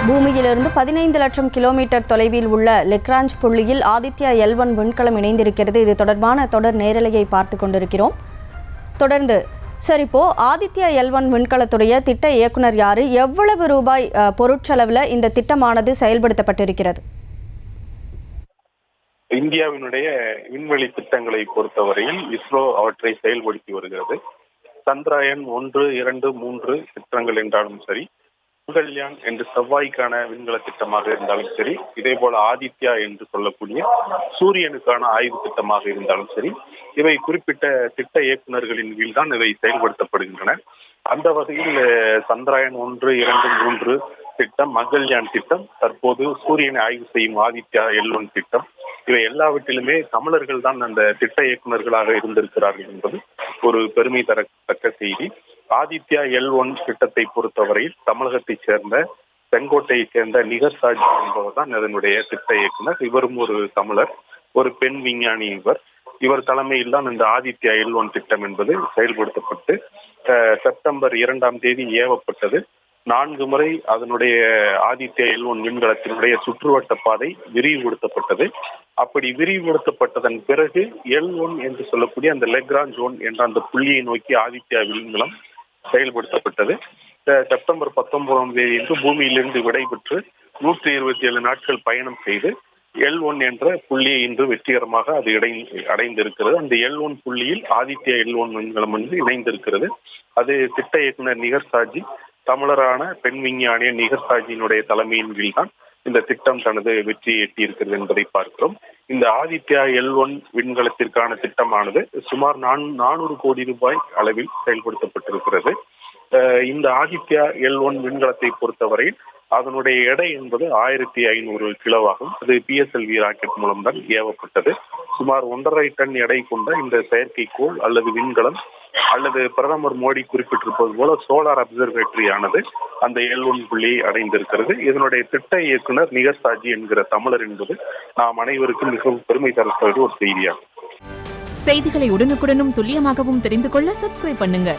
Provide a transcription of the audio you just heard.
பூமியிலிருந்து 15 லட்சம் கிலோமீட்டர் தொலைவில் உள்ள லெக்ராஞ்ச் புள்ளியில் ஆதித்யா L1 விண்கலம் இணைந்திருக்கிறது. இது தொடர்பான தொடர் நேரலையை பார்த்து கொண்டிருக்கிறோம். தொடர்ந்து சார், இப்போ ஆதித்யா L1 விண்கலத்துடைய திட்ட இயக்குனர் யாரு? எவ்வளவு ரூபாய் பொருட்செலவில் இந்த திட்டமானது செயல்படுத்தப்பட்டிருக்கிறது? இந்தியாவினுடைய விண்வெளி திட்டங்களை பொறுத்தவரையில் இஸ்ரோ அவற்றை செயல்படுத்தி வருகிறது. சந்திராயன் 1, 2, 3 திட்டங்கள் என்றாலும் சரி, மங்கள்யான் என்று செவ்வாய்க்கான விண்கல திட்டமாக இருந்தாலும் சரி, இதே போல ஆதித்யா என்று சொல்லக்கூடிய சூரியனுக்கான ஆய்வு திட்டமாக இருந்தாலும் சரி, இவை குறிப்பிட்ட திட்ட இயக்குநர்களின் கீழ் தான் இவை செயல்படுத்தப்படுகின்றன. அந்த வகையில் சந்திராயன் 1, 2, 3 திட்டம், மங்கள்யான் திட்டம், தற்போது சூரியனை ஆய்வு செய்யும் ஆதித்யா L1 திட்டம், இவை எல்லாவற்றிலுமே தமிழர்கள் தான் அந்த திட்ட இயக்குநர்களாக இருந்திருக்கிறார்கள் என்பது ஒரு பெருமை தரத்தக்க செய்தி. ஆதித்யா L1 திட்டத்தை பொறுத்தவரையில் தமிழகத்தைச் சேர்ந்த செங்கோட்டையை சேர்ந்த நிகர் சாஜி என்பவர் தான் அதனுடைய திட்ட இயக்குனர். இவரும் ஒரு தமிழர், ஒரு பெண் விஞ்ஞானி. இவர் தலைமையில் தான் இந்த ஆதித்யா L1 திட்டம் என்பது செயல்படுத்தப்பட்டு செப்டம்பர் 2ஆம் தேதி ஏவப்பட்டது. 4 முறை அதனுடைய ஆதித்யா L1 விண்கலத்தினுடைய சுற்றுவட்ட பாதை விரிவுபடுத்தப்பட்டது. அப்படி விரிவுபடுத்தப்பட்டதன் பிறகு L1 என்று சொல்லக்கூடிய அந்த லெக்ராஞ்ச் 1 என்ற அந்த புள்ளியை நோக்கி ஆதித்யா விண்கலம் செயல்படுத்தப்பட்டது. செப்டம்பர் 19ஆம் தேதி என்று பூமியிலிருந்து விடைபெற்று 127 நாட்கள் பயணம் செய்து L1 என்ற புள்ளியை இன்று வெற்றிகரமாக அது அடைந்திருக்கிறது. அந்த L1 புள்ளியில் ஆதித்யா L1 விண்கலம் வந்து இணைந்திருக்கிறது. அது திட்ட இயக்குனர் நிகர் சாஜி, தமிழரான பெண் விஞ்ஞானிய நிகர் சாஜியினுடைய தலைமையின் கீழ் தான் இந்த திட்டம் தனது வெற்றியை எட்டியிருக்கிறது என்பதை பார்க்கிறோம். இந்த ஆதித்யா L1 விண்கலத்திற்கான திட்டமானது சுமார் 400 கோடி ரூபாய் அளவில் செயல்படுத்தப்பட்டிருக்கிறது. இந்த ஆதித்யா L1 விண்கலத்தை பொறுத்தவரையில் அதனுடைய எடை என்பது 1500 கிலோவாகும். அது PSLV ராக்கெட் மூலம் தான் ஏவப்பட்டது. சுமார் 1.5 டன் எடை கொண்ட இந்த செயற்கைக்கோள் அல்லது விண்கலம் அல்லது பிரதமர் மோடி குறிப்பிட்டிருப்பது போல சோலார் அப்சர்வேட்டரி ஆனது அந்த L1 புள்ளியை அடைந்திருக்கிறது. இதனுடைய திட்ட இயக்குனர் நிகர் சாஜி என்கிற தமிழர் என்பது நாம் அனைவருக்கும் மிகவும் பெருமை தரக்கூடிய ஒரு செய்தியாகும். செய்திகளை உடனுக்குடனும் துல்லியமாகவும் தெரிந்து கொள்ள சப்ஸ்கிரைப் பண்ணுங்க.